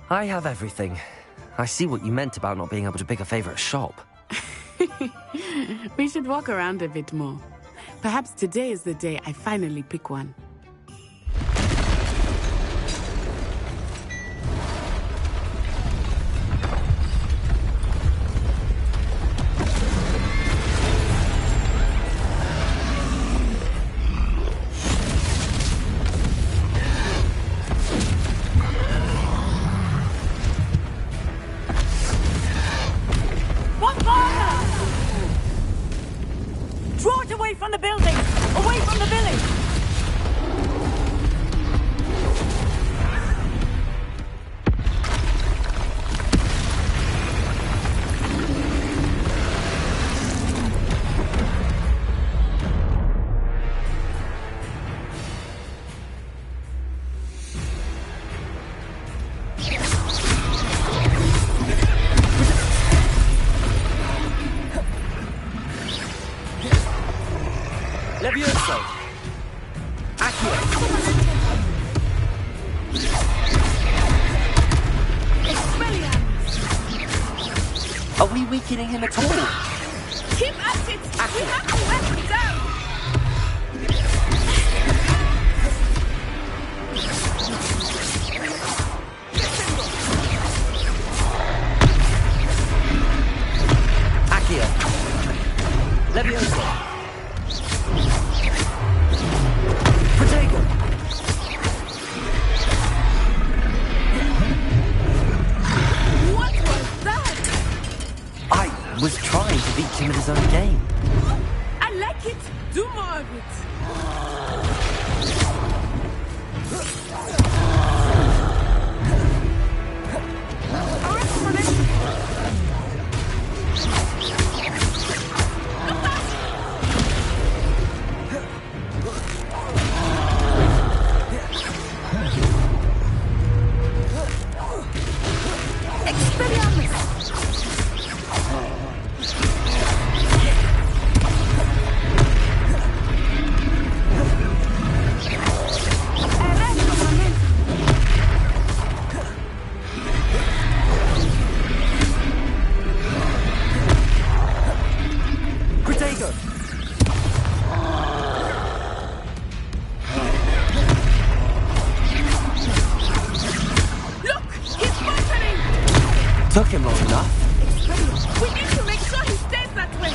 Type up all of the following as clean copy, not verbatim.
I have everything. I see what you meant about not being able to pick a favorite shop. We should walk around a bit more. Perhaps today is the day I finally pick one. Are we weakening him at all? Keep at it! We have to let him down! Accio. Levioso. Protego. What was that? I was trying to beat him at his own game. I like it. Do more of it. Took him long enough. We need to make sure he stays that way.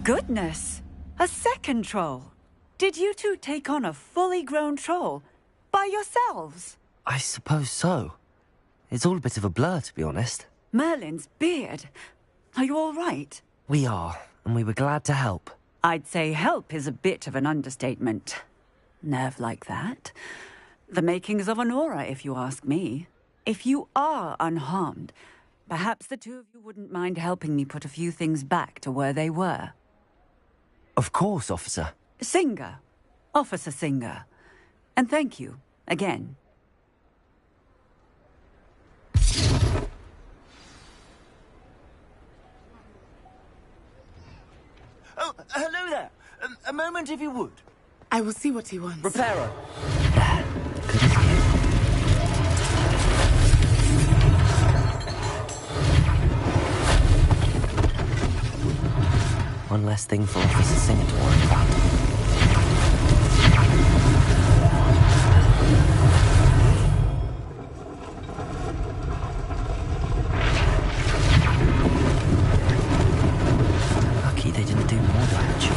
Goodness! A second troll! Did you two take on a fully grown troll? By yourselves? I suppose so. It's all a bit of a blur, to be honest. Merlin's beard. Are you all right? We are, and we were glad to help. I'd say help is a bit of an understatement. Nerve like that. The makings of an aura, if you ask me. If you are unharmed, perhaps the two of you wouldn't mind helping me put a few things back to where they were. Of course, officer. Singer. Officer Singer. And thank you, again. Oh, hello there. A moment if you would. I will see what he wants. Reparo. Good as you. One less thing for Officer Singer to worry about. Lucky they didn't do more damage.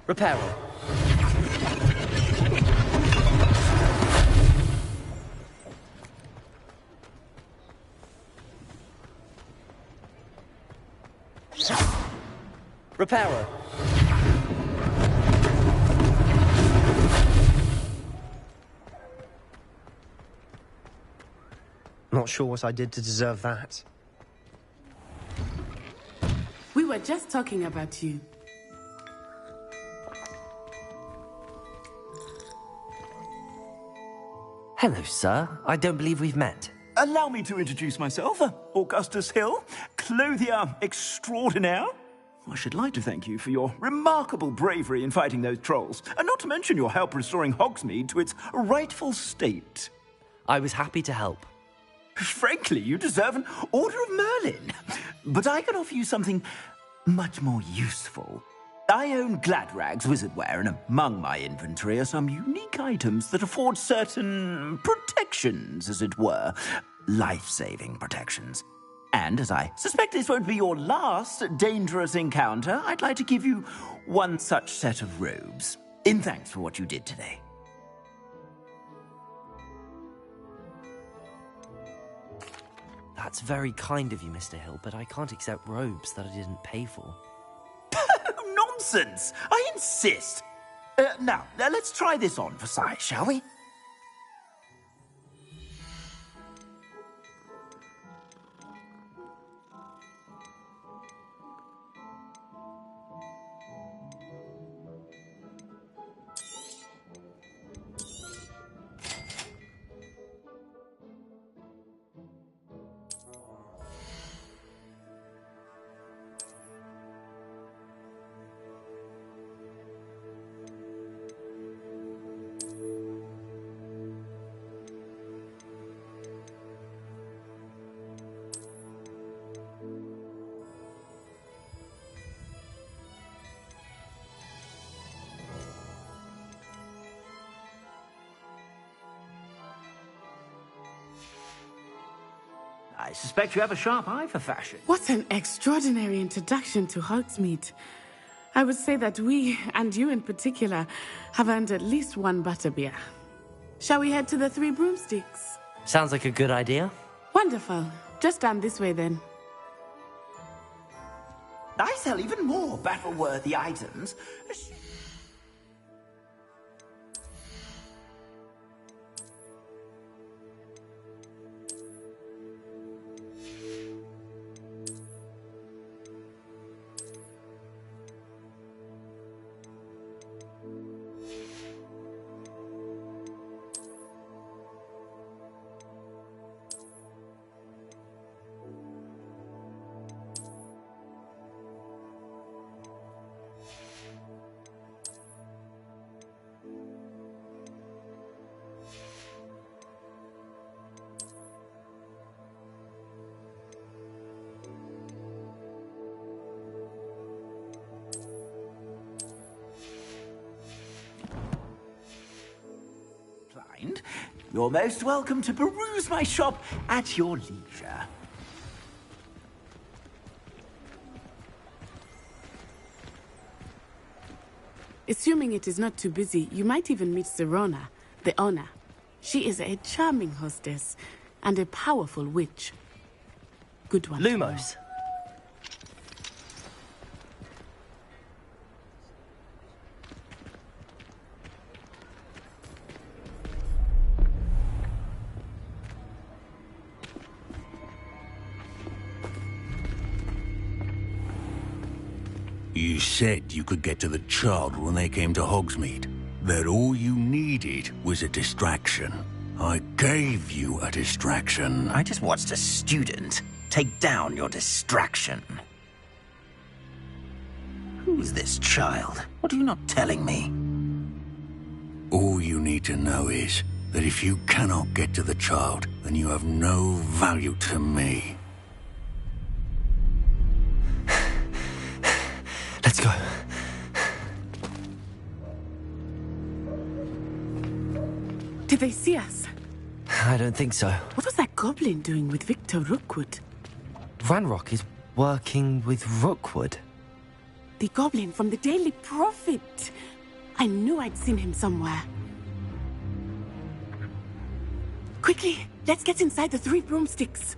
Reparo. Repairer. Not sure what I did to deserve that. We were just talking about you. Hello, sir. I don't believe we've met. Allow me to introduce myself, Augustus Hill, clothier extraordinaire. I should like to thank you for your remarkable bravery in fighting those trolls, and not to mention your help restoring Hogsmeade to its rightful state. I was happy to help. Frankly, you deserve an Order of Merlin. But I can offer you something much more useful. I own Gladrag's wizardware, and among my inventory are some unique items that afford certain protections, as it were. Life-saving protections. And as I suspect this won't be your last dangerous encounter, I'd like to give you one such set of robes, in thanks for what you did today. That's very kind of you, Mr. Hill, but I can't accept robes that I didn't pay for. Nonsense! I insist! Now, let's try this on for size, shall we? I suspect you have a sharp eye for fashion. What an extraordinary introduction to Hogsmeade. I would say that we, and you in particular, have earned at least one butterbeer. Shall we head to the Three Broomsticks? Sounds like a good idea. Wonderful. Just down this way then. I sell even more battle-worthy items. You're most welcome to peruse my shop at your leisure. Assuming it is not too busy, you might even meet Serona, the owner. She is a charming hostess and a powerful witch. Good one. Lumos. You said you could get to the child when they came to Hogsmeade. That all you needed was a distraction. I gave you a distraction. I just watched a student take down your distraction. Who's this child? What are you not telling me? All you need to know is that if you cannot get to the child, then you have no value to me. Let's go. Did they see us? I don't think so. What was that goblin doing with Victor Rookwood? Ranrock is working with Rookwood. The goblin from the Daily Prophet. I knew I'd seen him somewhere. Quickly, let's get inside the Three Broomsticks.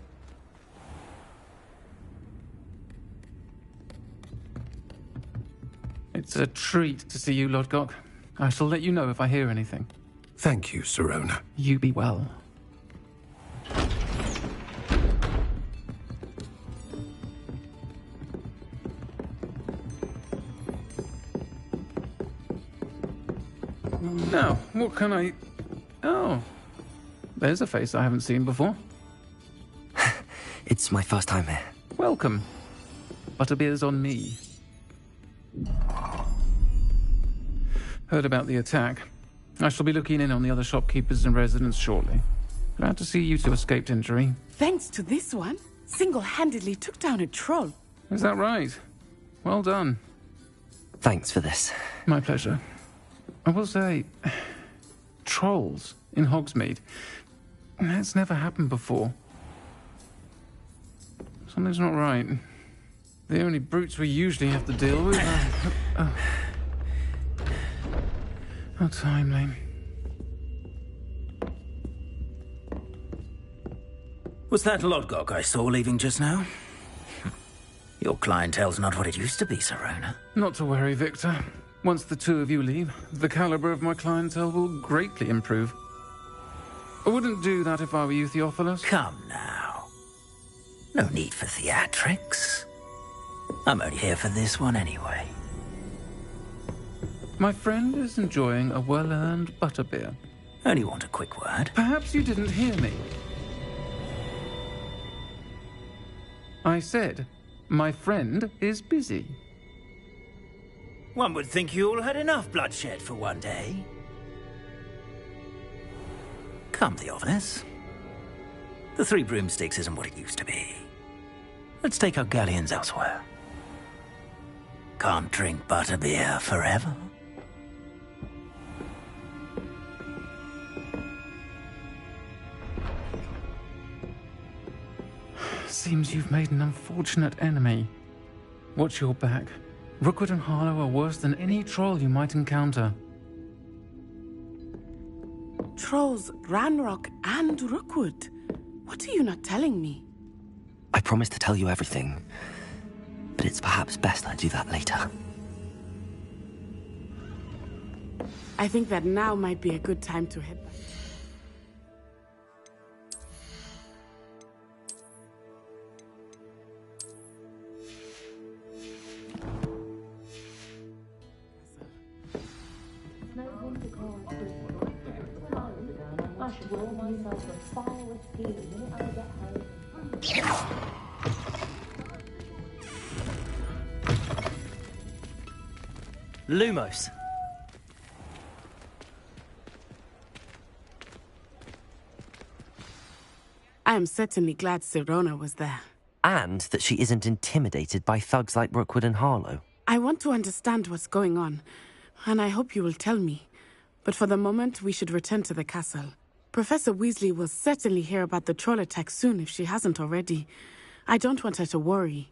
It's a treat to see you, Lodgok. I shall let you know if I hear anything. Thank you, Sirona. You be well. Now, what can I... Oh, there's a face I haven't seen before. It's my first time here. Welcome. Butterbeer's on me. Heard about the attack. I shall be looking in on the other shopkeepers and residents shortly. Glad to see you two escaped injury. Thanks to this one, single-handedly took down a troll. Is that right? Well done. Thanks for this. My pleasure. I will say, trolls in Hogsmeade. That's never happened before. Something's not right. The only brutes we usually have to deal with are... How timely. Was that Lodgok I saw leaving just now? Your clientele's not what it used to be, Sirona. Not to worry, Victor. Once the two of you leave, the caliber of my clientele will greatly improve. I wouldn't do that if I were you, Theophilus. Come now. No need for theatrics. I'm only here for this one anyway. My friend is enjoying a well-earned butterbeer. Only want a quick word. Perhaps you didn't hear me. I said, my friend is busy. One would think you all had enough bloodshed for one day. Come, Theophilus. The Three Broomsticks isn't what it used to be. Let's take our galleons elsewhere. Can't drink butterbeer forever. Seems you've made an unfortunate enemy. Watch your back. Rookwood and Harlow are worse than any troll you might encounter. Trolls, Ranrock, and Rookwood. What are you not telling me? I promise to tell you everything, but it's perhaps best I do that later. I think that now might be a good time to head back. I should roll myself a fire whiskey the minute I get home. Lumos. I am certainly glad Sirona was there. And that she isn't intimidated by thugs like Rookwood and Harlow. I want to understand what's going on, and I hope you will tell me. But for the moment, we should return to the castle. Professor Weasley will certainly hear about the troll attack soon if she hasn't already. I don't want her to worry.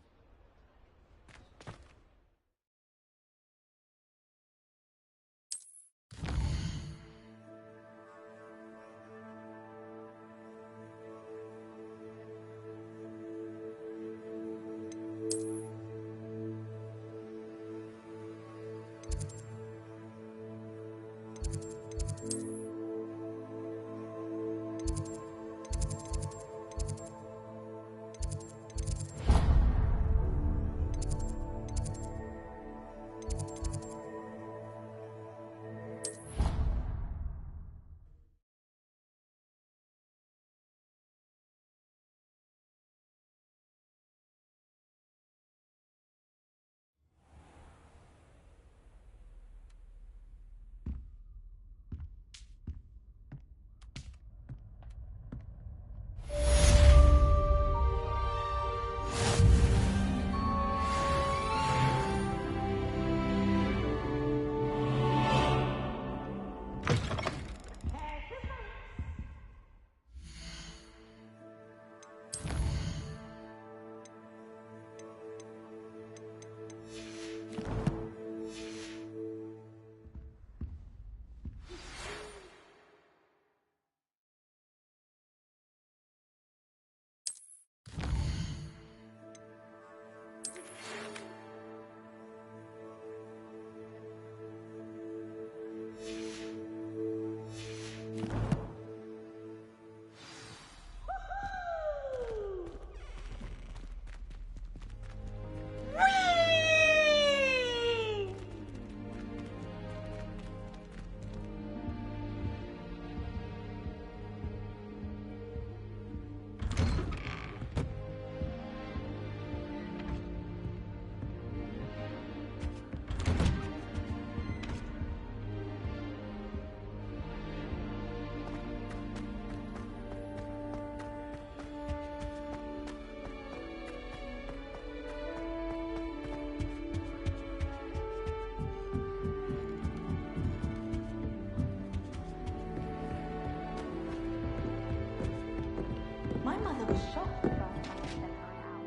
shocked the first time I set her out.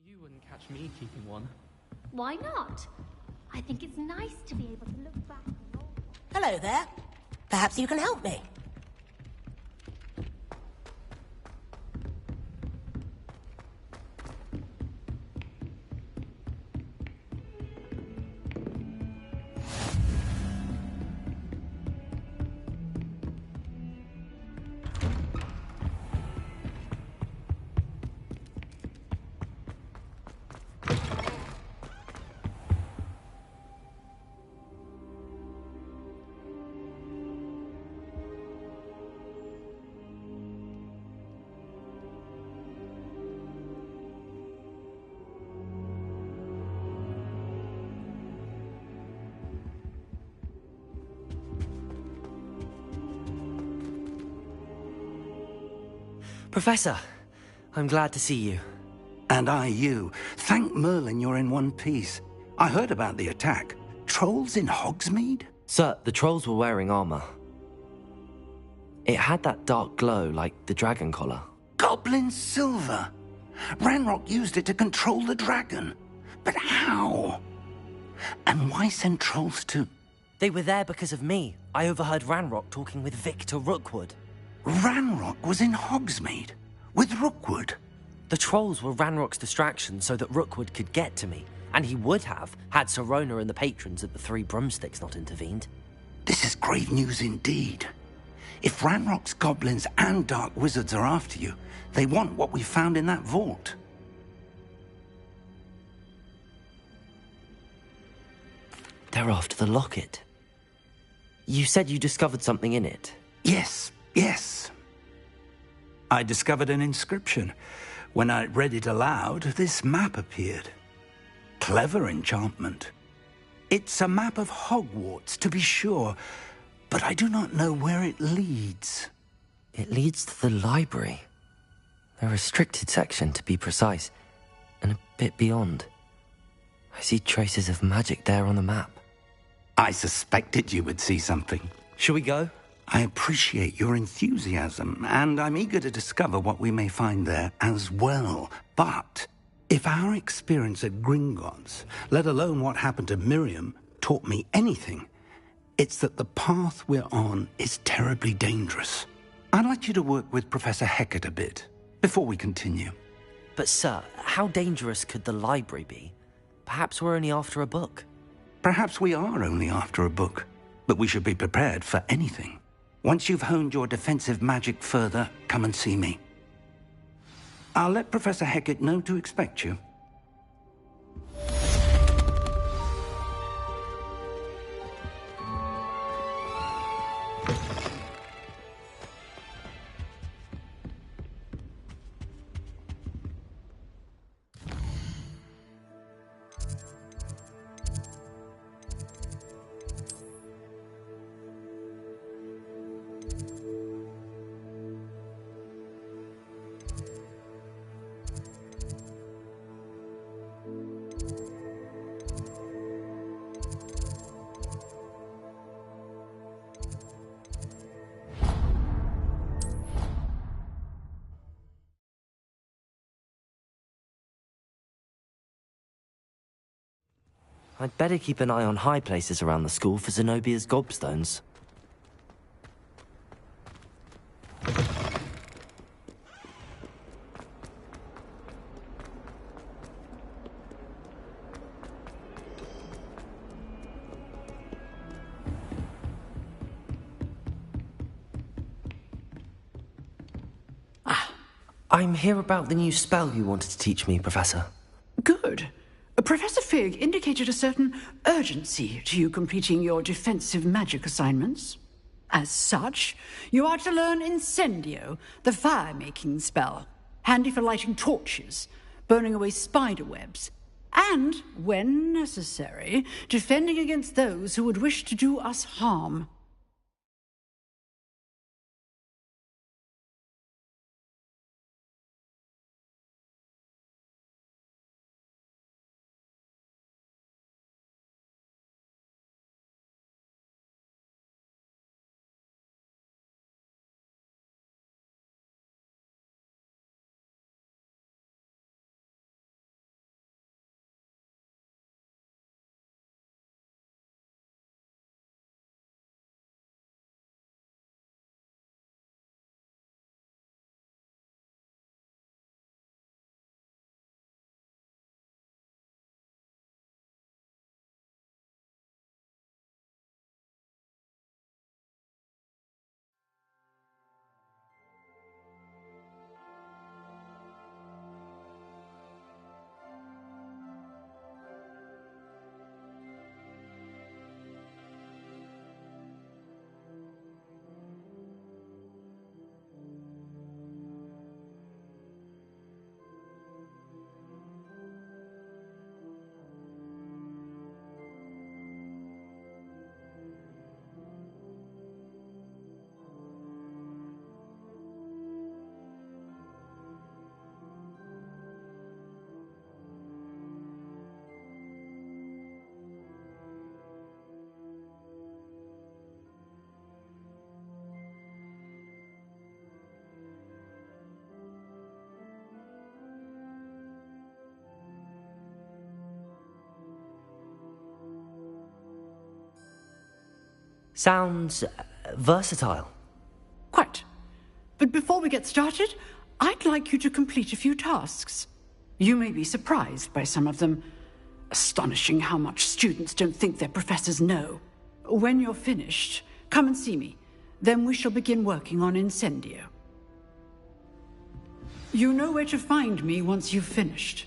You wouldn't catch me keeping one. Why not? I think it's nice to be able to look back on old... Hello there. Perhaps you can help me. Professor, I'm glad to see you. And I you. Thank Merlin you're in one piece. I heard about the attack. Trolls in Hogsmeade? Sir, the trolls were wearing armor. It had that dark glow like the dragon collar. Goblin silver. Ranrock used it to control the dragon. But how? And why send trolls to... They were there because of me. I overheard Ranrock talking with Victor Rookwood. Ranrock was in Hogsmeade? With Rookwood? The trolls were Ranrock's distraction so that Rookwood could get to me. And he would have, had Sirona and the patrons at the Three Broomsticks not intervened. This is grave news indeed. If Ranrock's goblins and dark wizards are after you, they want what we found in that vault. They're after the locket. You said you discovered something in it. Yes. I discovered an inscription. When I read it aloud, this map appeared. Clever enchantment. It's a map of Hogwarts, to be sure, but I do not know where it leads. It leads to the library. A restricted section, to be precise, and a bit beyond. I see traces of magic there on the map. I suspected you would see something. Shall we go? I appreciate your enthusiasm, and I'm eager to discover what we may find there as well. But if our experience at Gringotts, let alone what happened to Miriam, taught me anything, it's that the path we're on is terribly dangerous. I'd like you to work with Professor Hecat a bit before we continue. But sir, how dangerous could the library be? Perhaps we're only after a book. Perhaps we are only after a book, but we should be prepared for anything. Once you've honed your defensive magic further, come and see me. I'll let Professor Hecat know to expect you. I'd better keep an eye on high places around the school for Zenobia's gobstones. I'm here about the new spell you wanted to teach me, Professor. Good. Professor Fig indicated a certain urgency to you completing your defensive magic assignments. As such, you are to learn Incendio, the fire-making spell, handy for lighting torches, burning away spider webs, and, when necessary, defending against those who would wish to do us harm. Sounds versatile. Quite. But before we get started, I'd like you to complete a few tasks. You may be surprised by some of them. Astonishing how much students don't think their professors know. When you're finished, come and see me. Then we shall begin working on Incendio. You know where to find me once you've finished.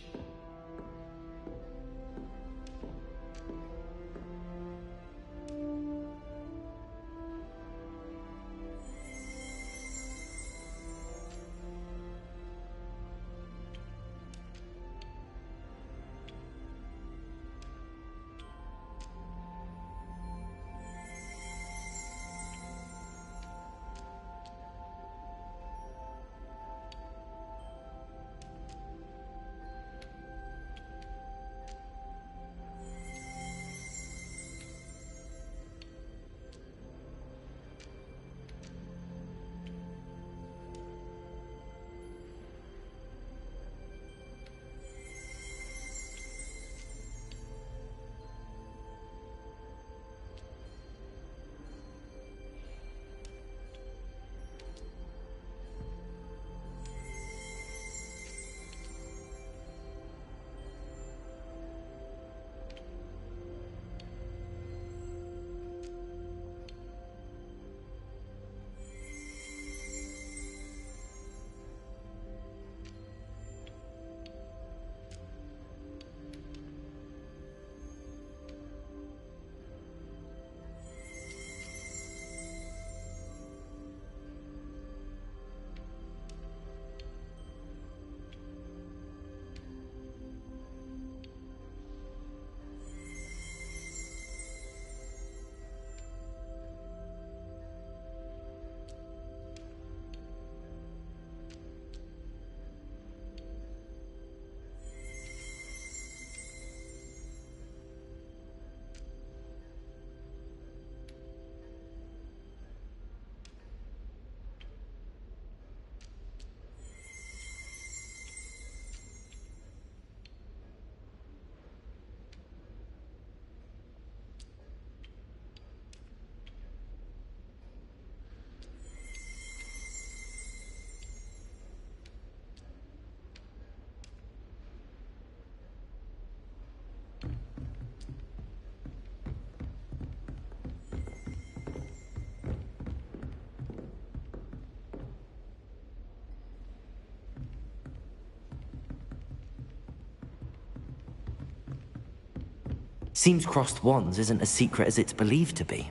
Seems crossed wands isn't as secret as it's believed to be.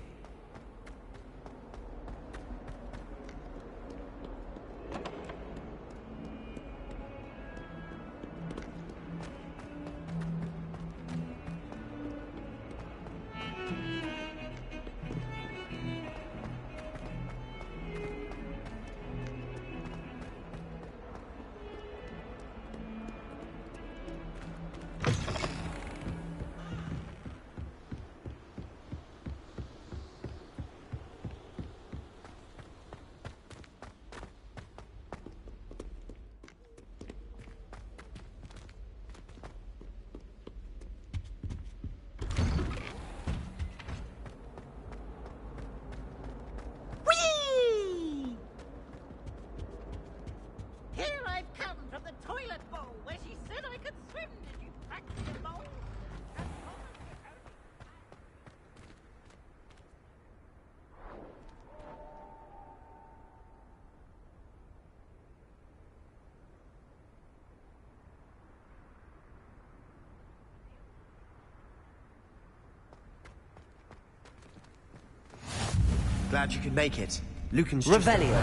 Glad you could make it. Lucan's Revelio.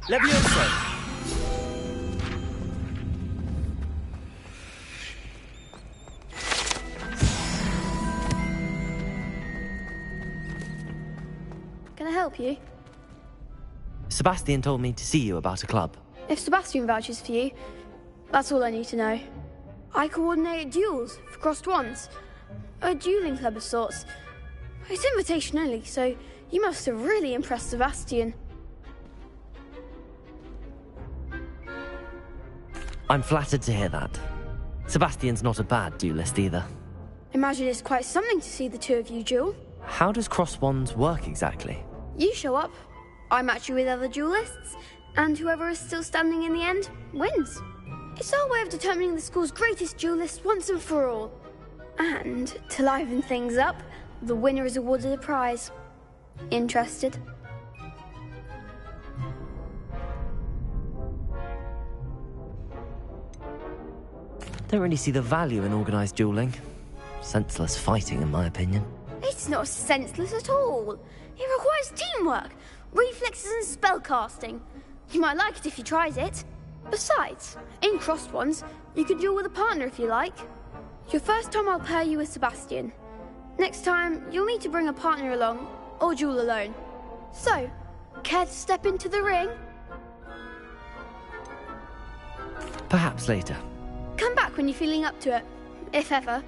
Levioso! Can I help you? Sebastian told me to see you about a club. If Sebastian vouches for you, that's all I need to know. I coordinate duels for crossed wands. A dueling club of sorts. It's invitation only, so you must have really impressed Sebastian. I'm flattered to hear that. Sebastian's not a bad duelist either. Imagine it's quite something to see the two of you duel. How does cross wands work exactly? You show up, I match you with other duelists, and whoever is still standing in the end wins. It's our way of determining the school's greatest duelist once and for all. And to liven things up, the winner is awarded a prize. Interested? Don't really see the value in organised dueling. Senseless fighting, in my opinion. It's not senseless at all. It requires teamwork, reflexes and spellcasting. You might like it if you tried it. Besides, in crossed ones, you can duel with a partner if you like. Your first time I'll pair you with Sebastian. Next time, you'll need to bring a partner along, or duel alone. So, care to step into the ring? Perhaps later. Come back when you're feeling up to it, if ever.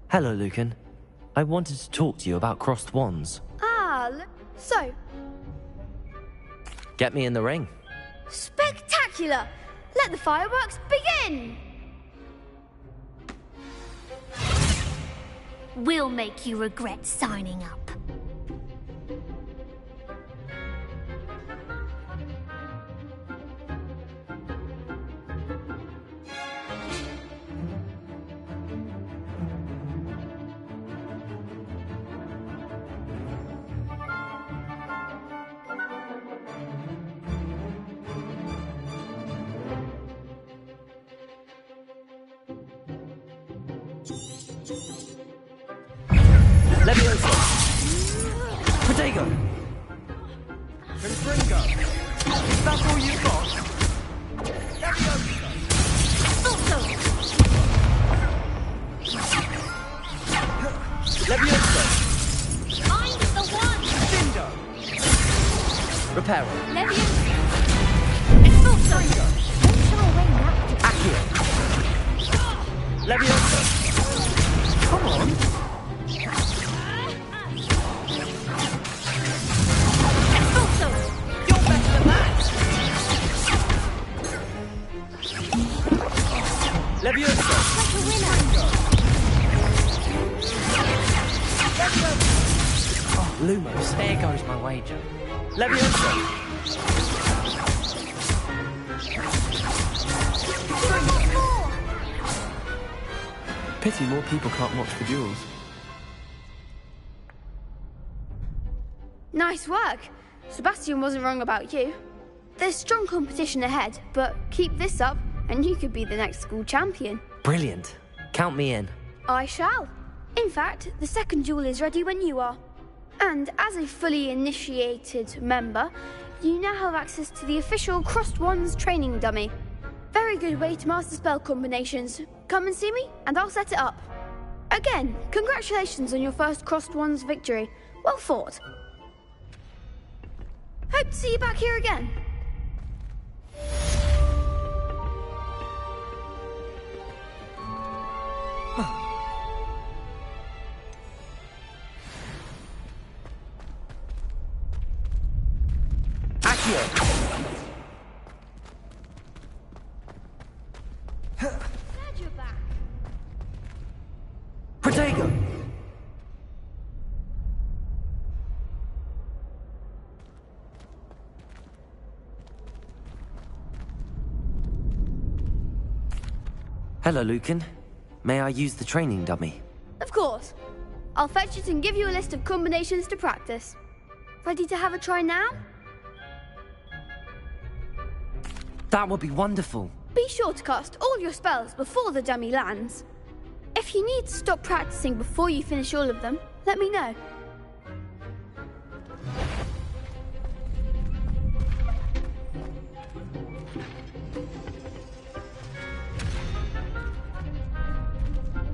Hello, Lucan. I wanted to talk to you about crossed wands. So, Get me in the ring. spectacular! Let the fireworks begin! We'll make you regret signing up. Leviosa! Protego! Confringo! That's all you've got? Leviosa! I'm the one! Dindo! Reparo! Leviosa! Expulso! Don't shy away now. Accio! Leviosa! Come on! You're better than that! Leviosa! Like a winner! Oh, Lumos, there goes my wager. Leviosa! Pity more people can't watch the duels. Nice work. Sebastian wasn't wrong about you. There's strong competition ahead, but keep this up and you could be the next school champion. Brilliant. Count me in. I shall. In fact, the second duel is ready when you are. And as a fully initiated member, you now have access to the official Crossed Wands training dummy. Very good way to master spell combinations. Come and see me, and I'll set it up. Again, congratulations on your first Crossed Wands victory. Well fought. Hope to see you back here again. Accio! Glad you're back. Protego! Hello, Lucan. May I use the training dummy? Of course. I'll fetch it and give you a list of combinations to practice. Ready to have a try now? That would be wonderful. Be sure to cast all your spells before the dummy lands. If you need to stop practicing before you finish all of them, let me know.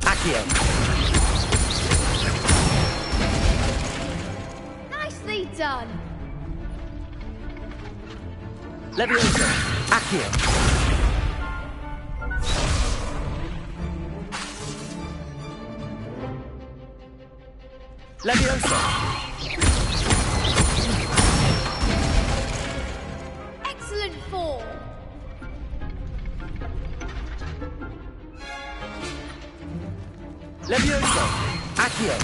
Accio! Nicely done! Levioso! Accio! Levioso! Excellent form. Levioso! Accio!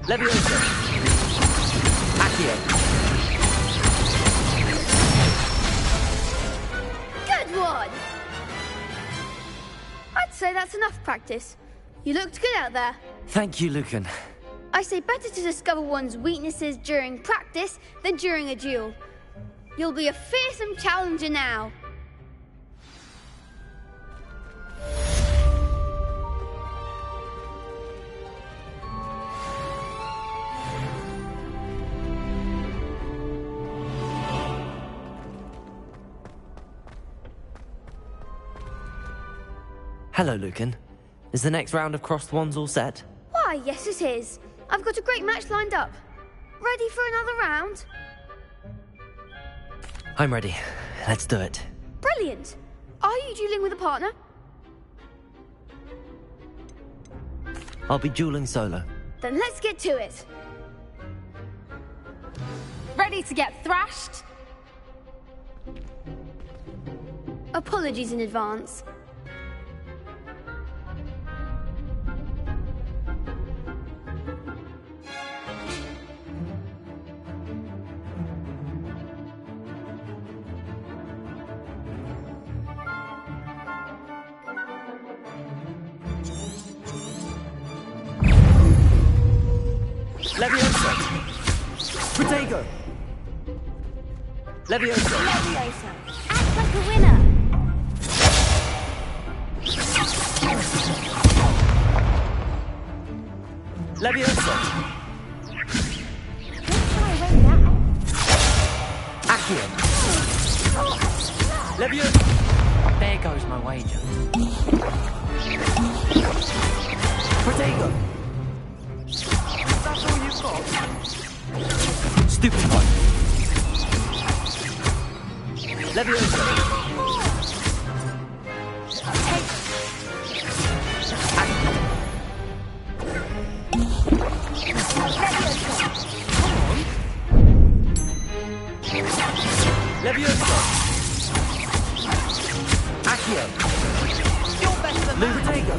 Levioso! Accio! Good one. I'd say that's enough practice. You looked good out there. Thank you, Lucan. I say better to discover one's weaknesses during practice than during a duel. You'll be a fearsome challenger now. Hello, Lucan. Is the next round of crossed wands all set? Why, yes it is. I've got a great match lined up. Ready for another round? I'm ready. Let's do it. Brilliant. Are you dueling with a partner? I'll be dueling solo. Then let's get to it. Ready to get thrashed? Apologies in advance. Levioso! Protego! Levioso! Levioso. Act like a winner. Levioso! Don't try away now. Accio! Levioso! There goes my wager. Protego! That's all you've got? Stupid one. Levioso! Levioso! Accio! You're better than that. Protego!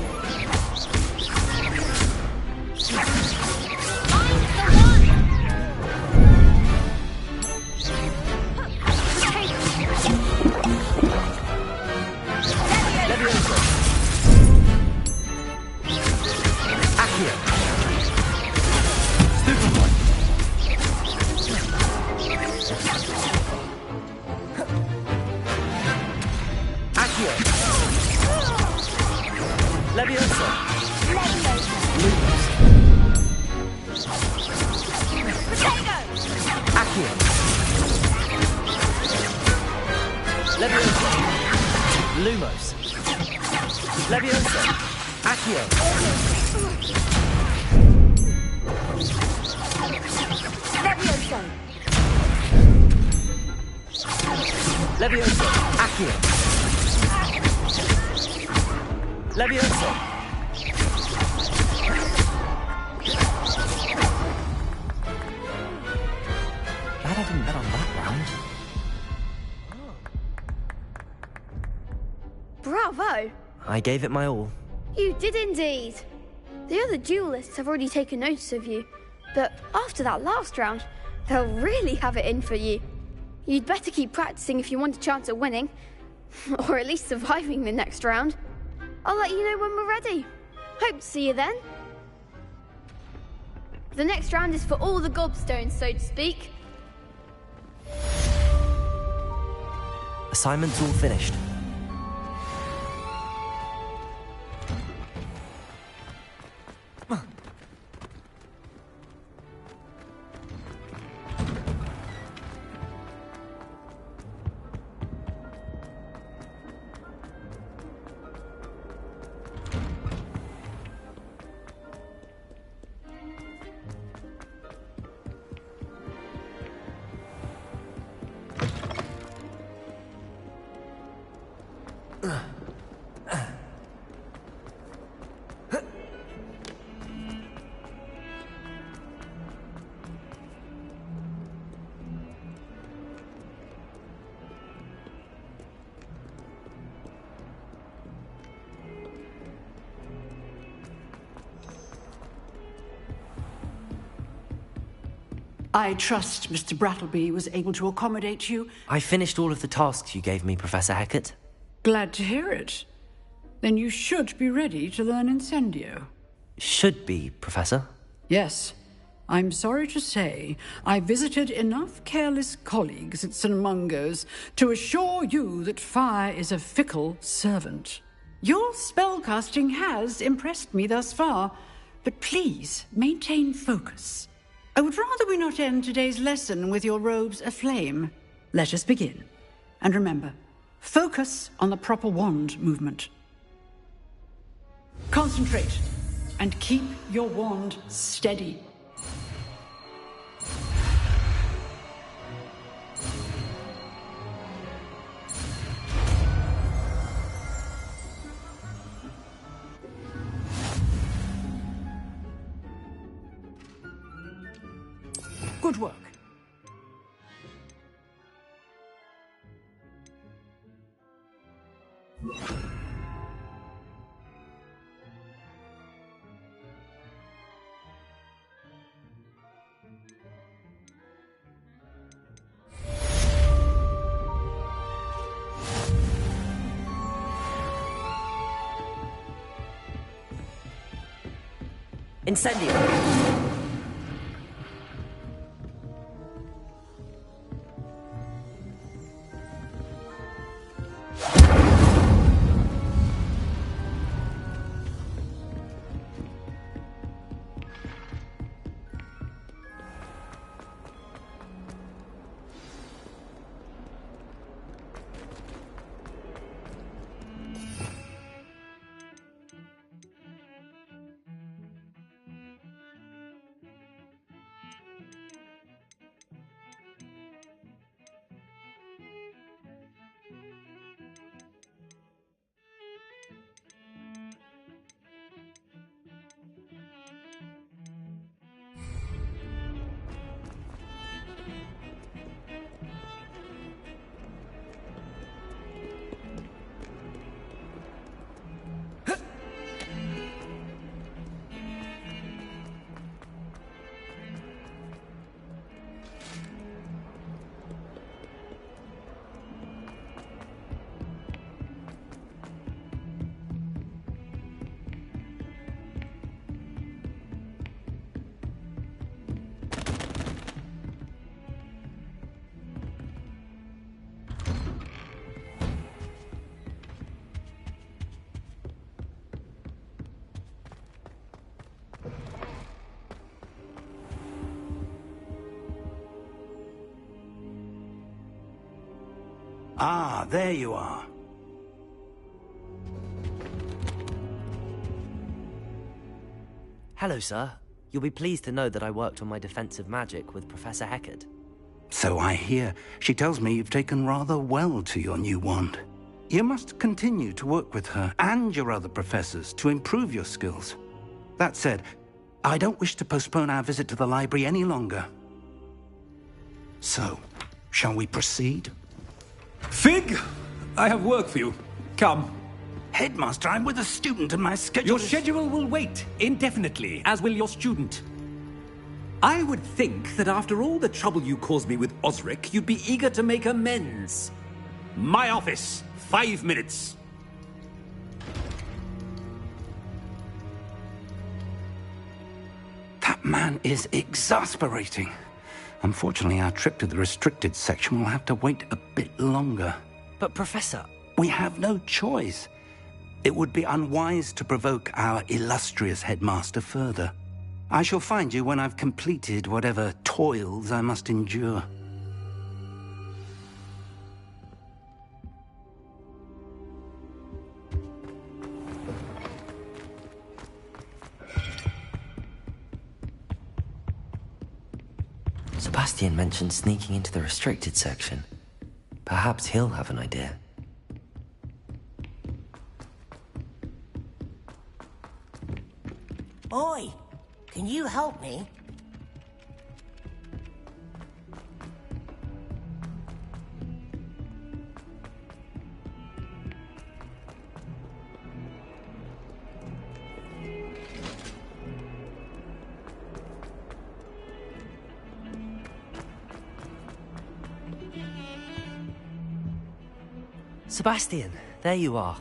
Levioso! Accio! Stupid one! Accio! Levioso! Lumos! Accio! Levioso! Lumos! Levioso! Accio! Levioso. Levioso! Accio! Levioso! Glad I didn't bet on that round. Bravo! I gave it my all. You did indeed. The other duelists have already taken notice of you, but after that last round, they'll really have it in for you. You'd better keep practicing if you want a chance at winning, or at least surviving the next round. I'll let you know when we're ready. Hope to see you then. The next round is for all the gobstones, so to speak. Assignment's all finished. I trust Mr. Brattleby was able to accommodate you. I finished all of the tasks you gave me, Professor Hecat. Glad to hear it. Then you should be ready to learn Incendio. Should be, Professor. Yes. I'm sorry to say, I visited enough careless colleagues at St. Mungo's to assure you that fire is a fickle servant. Your spellcasting has impressed me thus far, but please maintain focus. I would rather we not end today's lesson with your robes aflame. Let us begin. And remember, focus on the proper wand movement. Concentrate, and keep your wand steady. Good work. Incendio! Ah, there you are. Hello, sir. You'll be pleased to know that I worked on my defensive magic with Professor Hecat. So I hear. She tells me you've taken rather well to your new wand. You must continue to work with her and your other professors to improve your skills. That said, I don't wish to postpone our visit to the library any longer. So, shall we proceed? Fig, I have work for you. Come. Headmaster, I'm with a student and my schedule Your schedule will wait indefinitely, as will your student. I would think that after all the trouble you caused me with Osric, you'd be eager to make amends. My office, 5 minutes. That man is exasperating. Unfortunately, our trip to the restricted section will have to wait a bit longer. But, Professor... We have no choice. It would be unwise to provoke our illustrious headmaster further. I shall find you when I've completed whatever toils I must endure. Sebastian mentioned sneaking into the restricted section. Perhaps he'll have an idea. Oi, can you help me? Sebastian, there you are.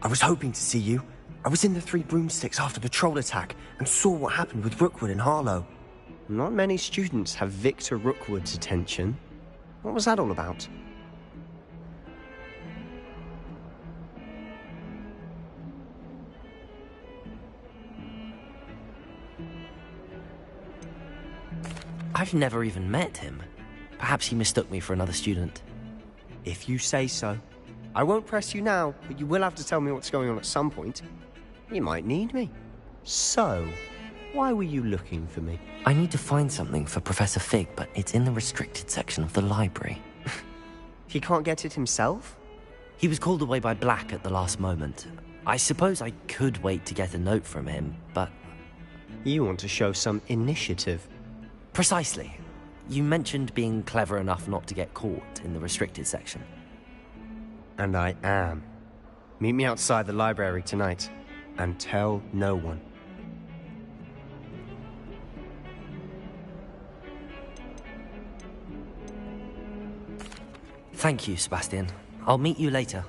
I was hoping to see you. I was in the Three Broomsticks after the troll attack and saw what happened with Rookwood and Harlow. Not many students have Victor Rookwood's attention. What was that all about? I've never even met him. Perhaps he mistook me for another student. If you say so. I won't press you now, but you will have to tell me what's going on at some point. You might need me. So, why were you looking for me? I need to find something for Professor Fig, but it's in the restricted section of the library. He can't get it himself? He was called away by Black at the last moment. I suppose I could wait to get a note from him, but... You want to show some initiative. Precisely. You mentioned being clever enough not to get caught in the restricted section. And I am. Meet me outside the library tonight, and tell no one. Thank you, Sebastian. I'll meet you later.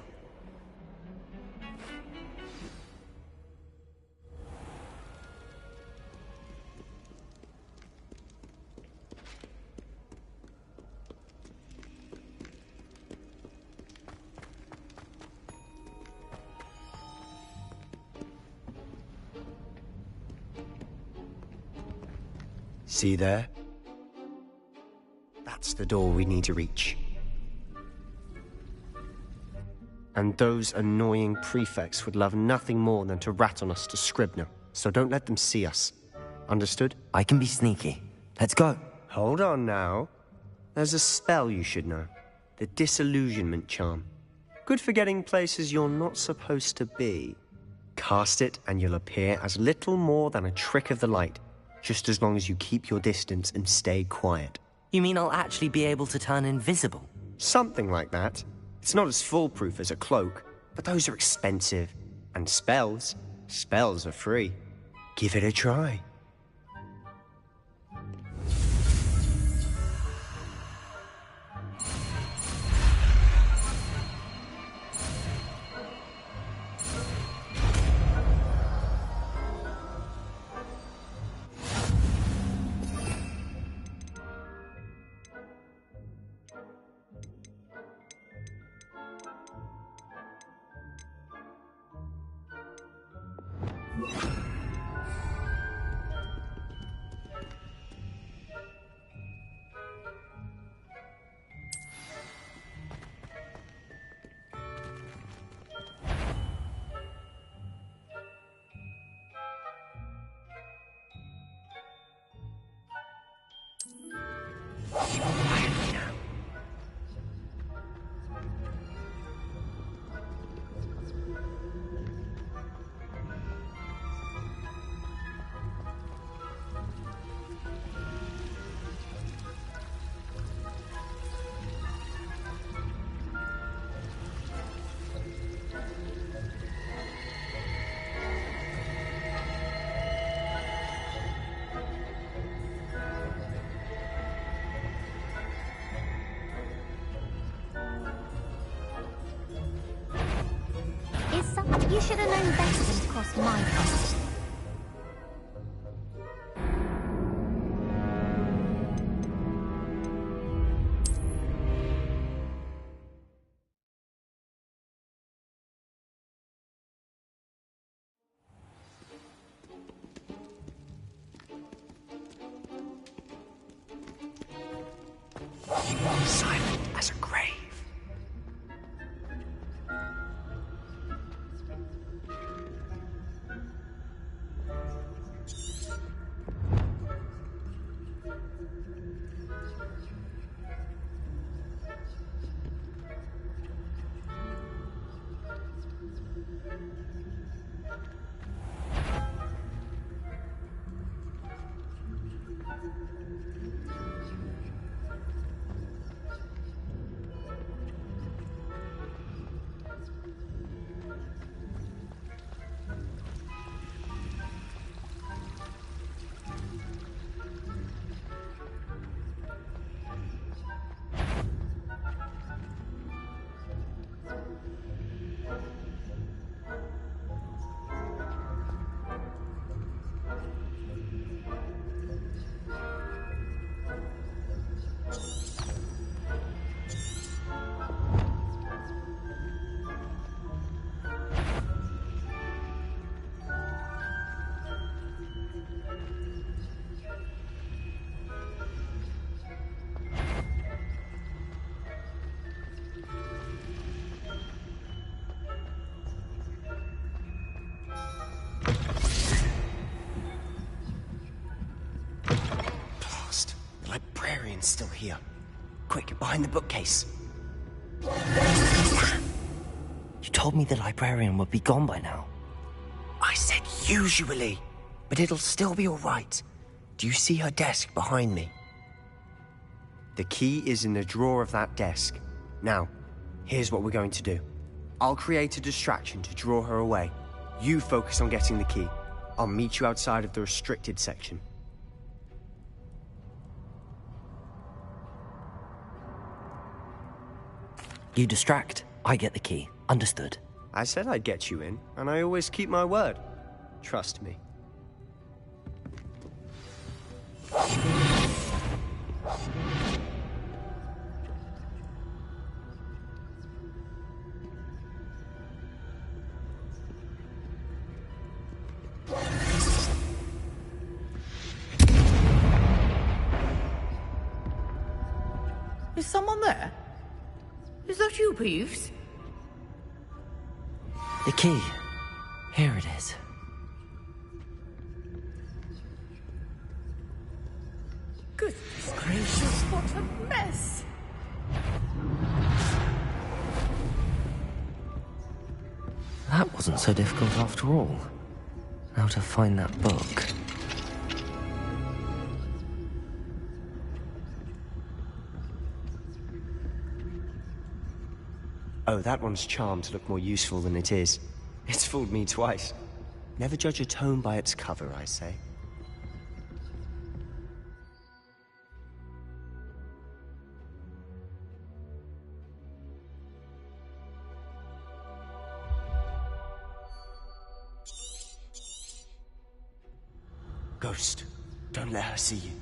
See there? That's the door we need to reach. And those annoying prefects would love nothing more than to rat on us to Scribner, so don't let them see us. Understood? I can be sneaky. Let's go. Hold on now. There's a spell you should know. The Disillusionment Charm. Good for getting places you're not supposed to be. Cast it and you'll appear as little more than a trick of the light, just as long as you keep your distance and stay quiet. You mean I'll actually be able to turn invisible? Something like that. It's not as foolproof as a cloak, but those are expensive. And spells are free. Give it a try. You should have known better than to cross my path. Silent as a grave. The librarian's still here. Quick, behind the bookcase. You told me the librarian would be gone by now. I said usually, but it'll still be all right. Do you see her desk behind me? The key is in the drawer of that desk. Now, here's what we're going to do. I'll create a distraction to draw her away. You focus on getting the key. I'll meet you outside of the restricted section. You distract, I get the key. Understood. I said I'd get you in, and I always keep my word. Trust me. Is someone there? Is that you, Peeves? The key. Here it is. Goodness gracious, what a mess! That wasn't so difficult after all. Now to find that book. Oh, that one's charmed to look more useful than it is. It's fooled me twice. Never judge a tome by its cover, I say. Ghost, don't let her see you.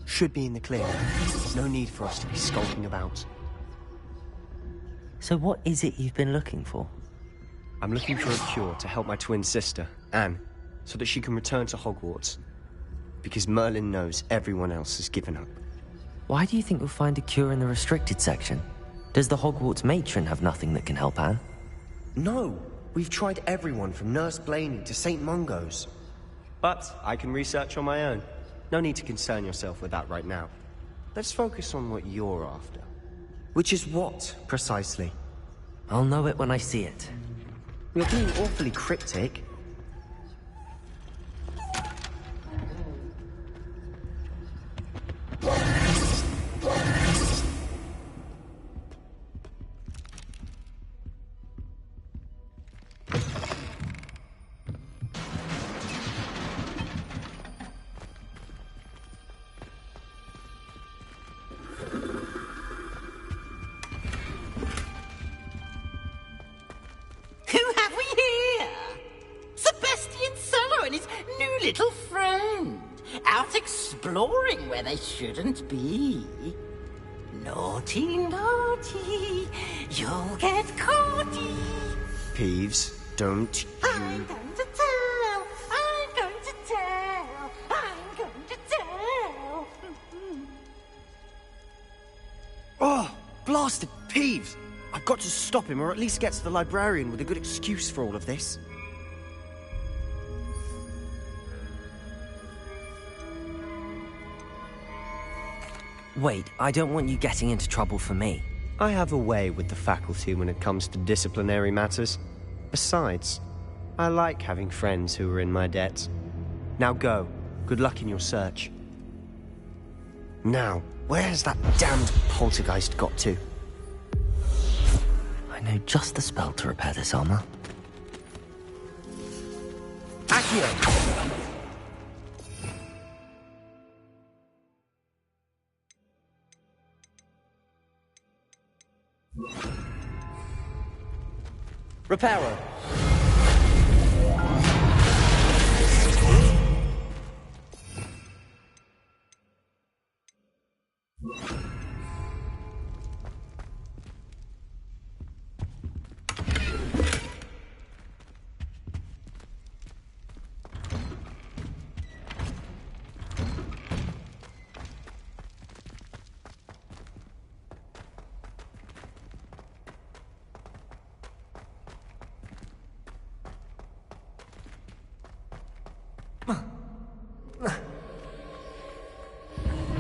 Should be in the clear. No need for us to be skulking about. So what is it you've been looking for? I'm looking for a cure to help my twin sister, Anne, so that she can return to Hogwarts. Because Merlin knows everyone else has given up. Why do you think you'll find a cure in the restricted section? Does the Hogwarts matron have nothing that can help Anne? No! We've tried everyone from Nurse Blaney to St. Mungo's. But I can research on my own. No need to concern yourself with that right now. Let's focus on what you're after. Which is what, precisely? I'll know it when I see it. You're being awfully cryptic. Little friend, out exploring where they shouldn't be. Naughty, naughty, you'll get caughty. Peeves, don't you... I'm going to tell, I'm going to tell, I'm going to tell. Oh, blasted Peeves! I've got to stop him, or at least get to the librarian with a good excuse for all of this. Wait, I don't want you getting into trouble for me. I have a way with the faculty when it comes to disciplinary matters. Besides, I like having friends who are in my debt. Now go. Good luck in your search. Now, where has that damned poltergeist got to? I know just the spell to repair this armor. Accio! Reparo!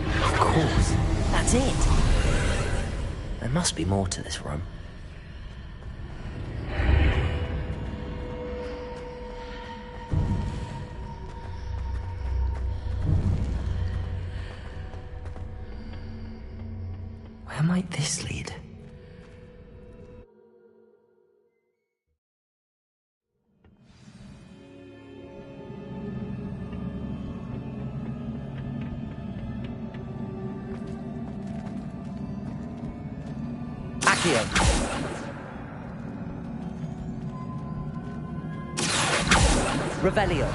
Of course, that's it. There must be more to this room. Where might this lead? Accio! Revelio!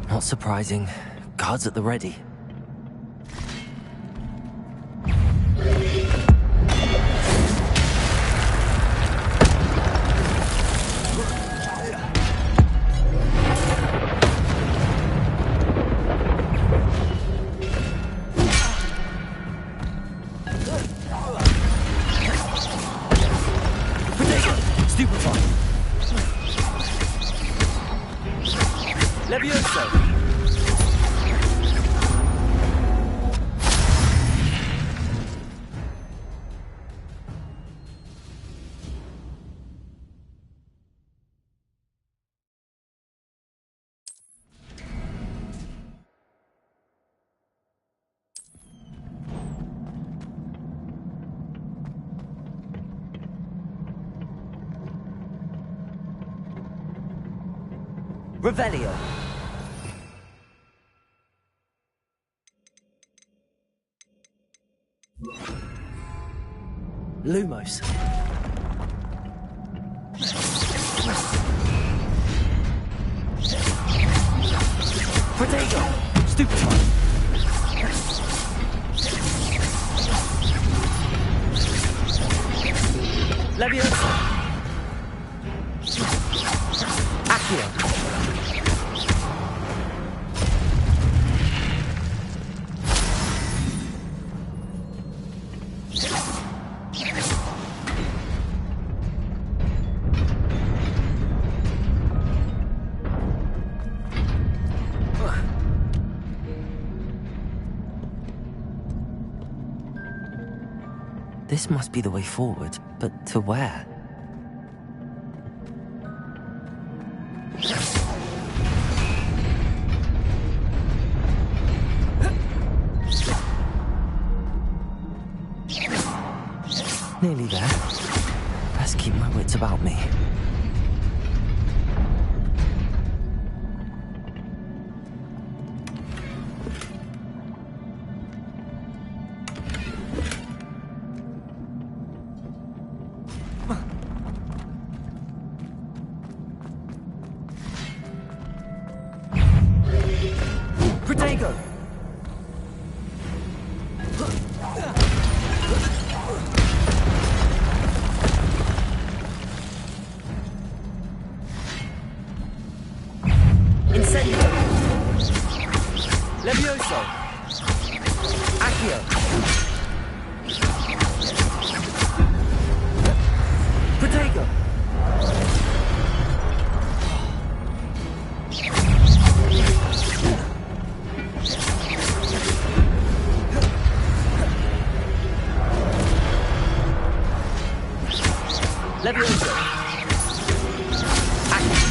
Not surprising. Guards at the ready. Revelio! Lumos. Protego! Stupefy! Leviosa! Accio! This must be the way forward, but to where? Nearly there. Best keep my wits about me. Protego! Incendio! Levioso! Accio! Protego! Levioso! Accio!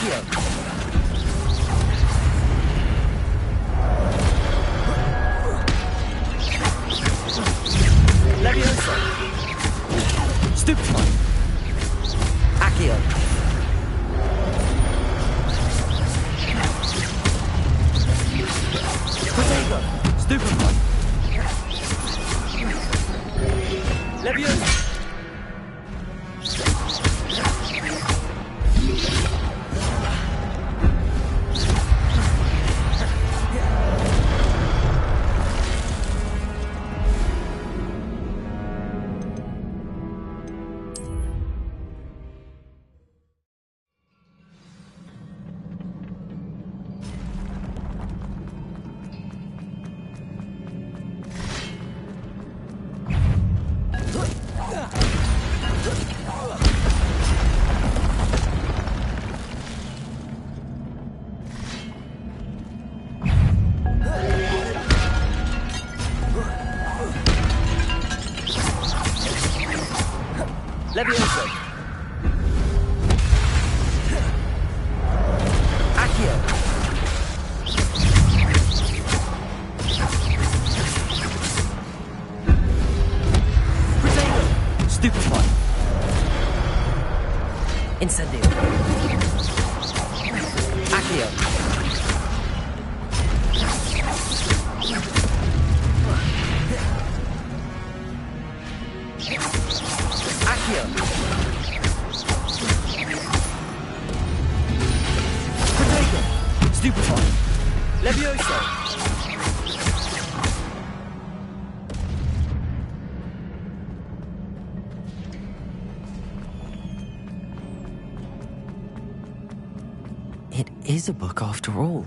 Accio. Levioso. Stupefy. Accio. Protego. Stupefy. Levioso. Levioso. Accio. Protego. Stupefy. Incendio. Accio. Accio. Protego. Stupefy. Levioso. It is a book after all.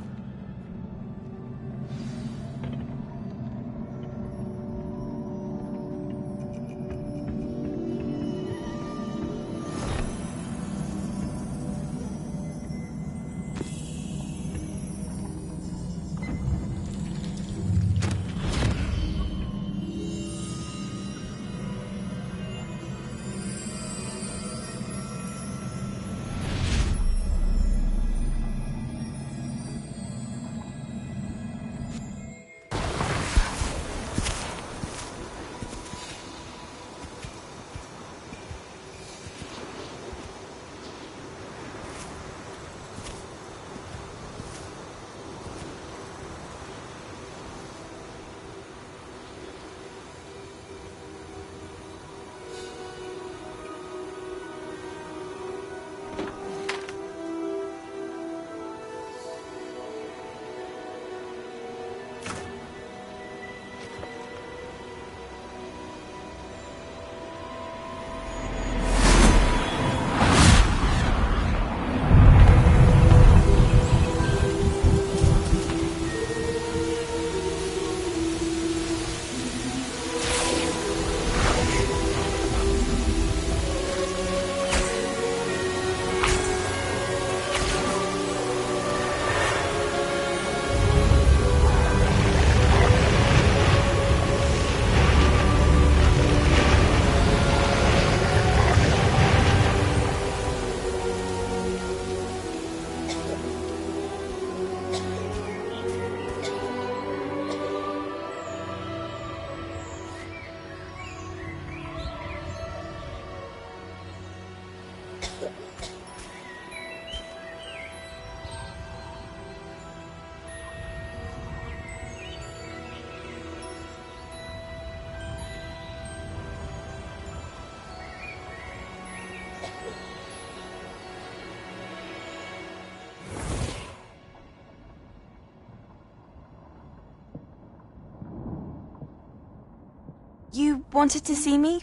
You wanted to see me?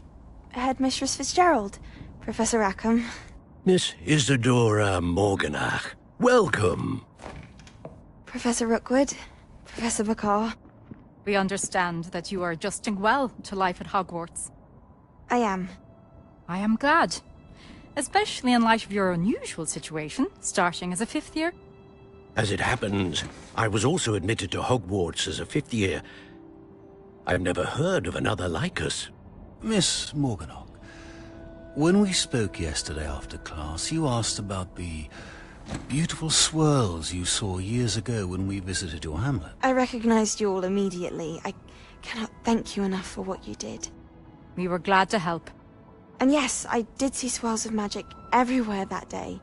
Headmistress Fitzgerald? Professor Rackham? Miss Isadora Morganach, welcome. Professor Rookwood? Professor Bakar? We understand that you are adjusting well to life at Hogwarts. I am. I am glad. Especially in light of your unusual situation, starting as a 5th year. As it happens, I was also admitted to Hogwarts as a 5th year. I've never heard of another like us. Miss Morganach, when we spoke yesterday after class, you asked about the Beautiful swirls you saw years ago when we visited your hamlet. I recognized you all immediately. I cannot thank you enough for what you did. We were glad to help. And yes, I did see swirls of magic everywhere that day.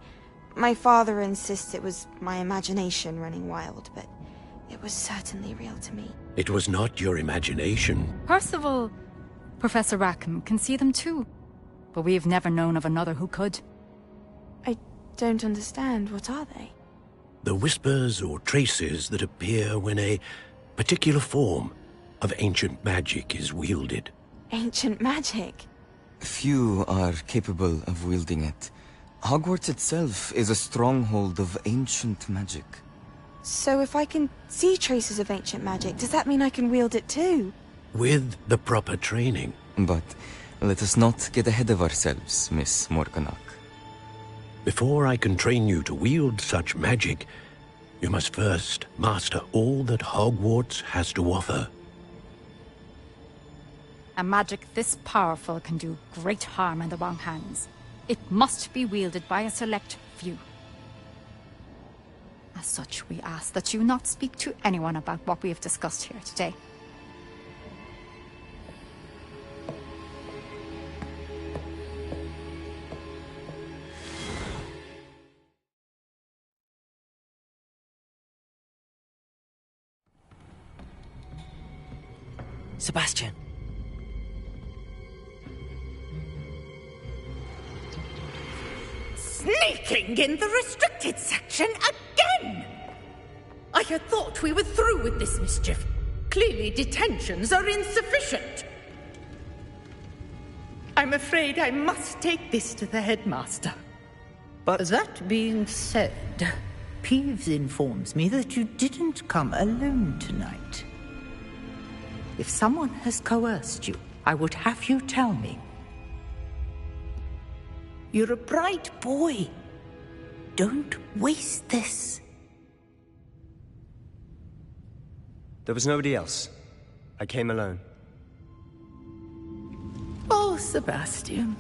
My father insists it was my imagination running wild, but it was certainly real to me. It was not your imagination. Percival, Professor Rackham can see them too. But we've never known of another who could. I don't understand. What are they? The whispers or traces that appear when a particular form of ancient magic is wielded. Ancient magic? Few are capable of wielding it. Hogwarts itself is a stronghold of ancient magic. So if I can see traces of ancient magic, does that mean I can wield it too? With the proper training. But let us not get ahead of ourselves, Miss Morganach. Before I can train you to wield such magic, you must first master all that Hogwarts has to offer. A magic this powerful can do great harm in the wrong hands. It must be wielded by a select few. As such, we ask that you not speak to anyone about what we have discussed here today. Sebastian. Sneaking in the restricted section again! I had thought we were through with this mischief. Clearly detentions are insufficient. I'm afraid I must take this to the headmaster. But that being said, Peeves informs me that you didn't come alone tonight. If someone has coerced you, I would have you tell me. You're a bright boy. Don't waste this. There was nobody else. I came alone. Oh, Sebastian.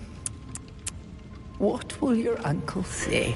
What will your uncle say?